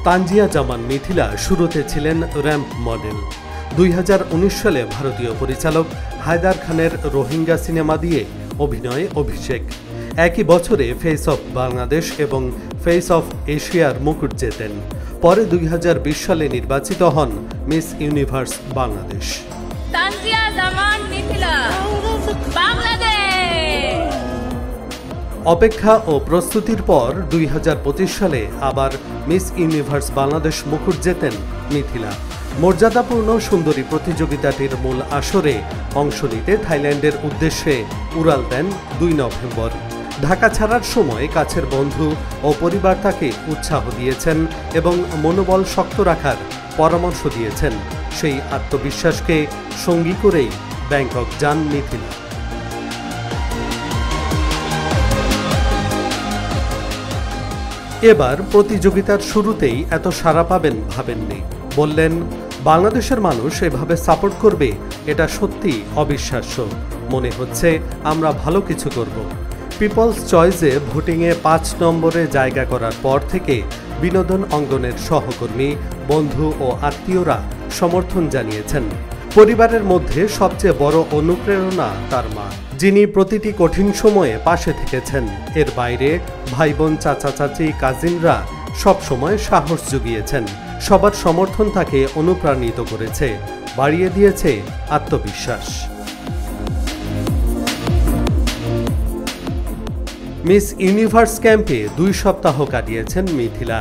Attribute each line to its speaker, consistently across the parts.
Speaker 1: তানজিয়া জামান মিথিলা শুরুতে ছিলেন ramp model. 2019 সালে ভারতীয় পরিচালক হায়দার খানের রোহিঙ্গা সিনেমা দিয়ে অভিনয়ে অভিষেক। একই বছরে ফেস অফ বাংলাদেশ এবং ফেস অফ এশিয়ার মুকুট জেতেন। পরে 2020 সালে নির্বাচিত হন মিস ইউনিভার্স বাংলাদেশ।
Speaker 2: তানজিয়া জামান মিথিলা, বাংলাদেশ।
Speaker 1: অপেক্ষা ও প্রস্তুতির পর 2025 সালে আবার মিস ইউনিভার্স বাংলাদেশ মুকুট জেতেন মিথিলা। মর্যাদাপূর্ণ সুন্দরী প্রতিযোগিতাটির মূল আসরে অংশ নিতে থাইল্যান্ডের উদ্দেশ্যে উড়াল দেন 2 নভেম্বর। ঢাকা ছাড়ার সময় কাছের বন্ধু ও পরিবার তাকে উৎসাহ দিয়েছেন এবং মনোবল শক্ত রাখার পরামর্শ দিয়েছেন। সেই আত্মবিশ্বাসকে সঙ্গী করেই ব্যাংকক যান মিথিলা। এবার প্রতিযোগিতার শুরুতেই এত সাড়া পাবেন ভাবেননি। বললেন, বাংলাদেশের মানুষ এভাবে সাপোর্ট করবে এটা সত্যি অবিশ্বাস্য। মনে হচ্ছে আমরা ভালো কিছু করব। পিপলস চয়েসে ভোটিংয়ে 5 নম্বরে জায়গা করার পর থেকে বিনোদন অঙ্গনের সহকর্মী, বন্ধু ও আত্মীয়রা সমর্থন জানিয়েছেন। পরিবারের মধ্যে সবচেয়ে বড় অনুপ্রেরণা তার মা, যিনি প্রতিটি কঠিন সময়ে পাশে থেকেছেন। এর বাইরে ভাই বোন, চাচা চাচি, কাজিনরা সবসময় সাহস জুগিয়েছেন। সবার সমর্থন তাকে অনুপ্রাণিত করেছে, বাড়িয়ে দিয়েছে আত্মবিশ্বাস। মিস ইউনিভার্স ক্যাম্পে 2 সপ্তাহ কাটিয়েছেন মিথিলা।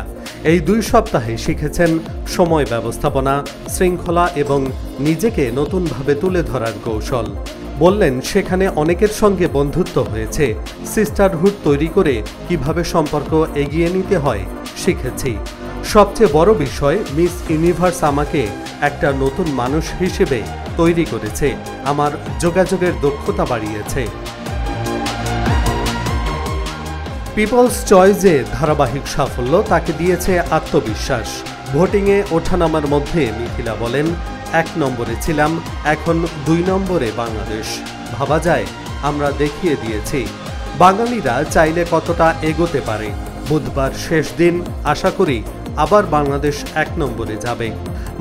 Speaker 1: এই 2 সপ্তাহে শিখেছেন সময় ব্যবস্থাপনা, শৃঙ্খলা এবং নিজেকে নতুনভাবে তুলে ধরার কৌশল। বললেন, সেখানে অনেকের সঙ্গে বন্ধুত্ব হয়েছে। সিস্টারহুড তৈরি করে কিভাবে সম্পর্ক এগিয়ে নিতে হয় শিখেছি। সবচেয়ে বড় বিষয়, মিস ইউনিভার্স আমাকে একটা নতুন মানুষ হিসেবে তৈরি করেছে, আমার যোগাযোগের দক্ষতা বাড়িয়েছে। পিপলস চয়েসে ধারাবাহিক সাফল্য তাকে দিয়েছে আত্মবিশ্বাস। ভোটিংয়ে ওঠানামার মধ্যে মিথিলা বলেন, 1 নম্বরে ছিলাম, এখন 2 নম্বরে বাংলাদেশ। ভাবা যায় আমরা দেখিয়ে দিয়েছি বাঙালিরা চাইলে কতটা এগোতে পারে। বুধবার শেষ দিন, আশা করি আবার বাংলাদেশ 1 নম্বরে যাবে।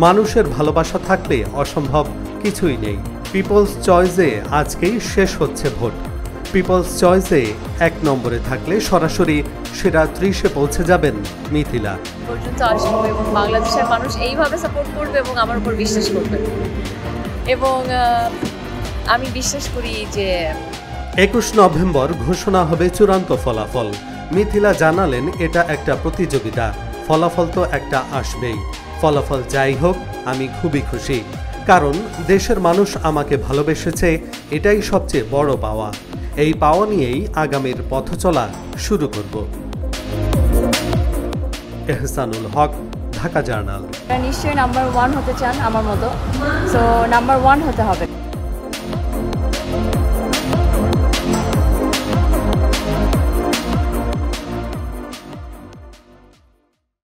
Speaker 1: মানুষের ভালোবাসা থাকলে অসম্ভব কিছুই নেই। পিপলস চয়েসে আজকেই শেষ হচ্ছে ভোট। পিপলস চয়েসে 1 নম্বরে থাকলে সরাসরি সেরা 30-এ পৌঁছে যাবেন মিথিলা।
Speaker 2: পর্যন্ত আসবো এবং বাংলাদেশের মানুষ এইভাবে সাপোর্ট করবে এবং আমার উপর বিশ্বাস করবে এবং আমি বিশ্বাস করি যে
Speaker 1: 21 নভেম্বর ঘোষণা হবে চূড়ান্ত ফলাফল। মিথিলা জানালেন, এটা একটা প্রতিযোগিতা, ফলাফল তো একটা আসবেই। ফলাফল যাই হোক, আমি খুবই খুশি, কারণ দেশের মানুষ আমাকে ভালোবেসেছে, এটাই সবচেয়ে বড় পাওয়া। এই পাওয়া নিয়েই আগামীর পথ চলা শুরু করব। এহসানুল হক, ঢাকা জার্নাল।
Speaker 2: নিশ্চয়ই নাম্বার 1 হতে চান আমার মতো, সো নাম্বার 1 হতে হবে।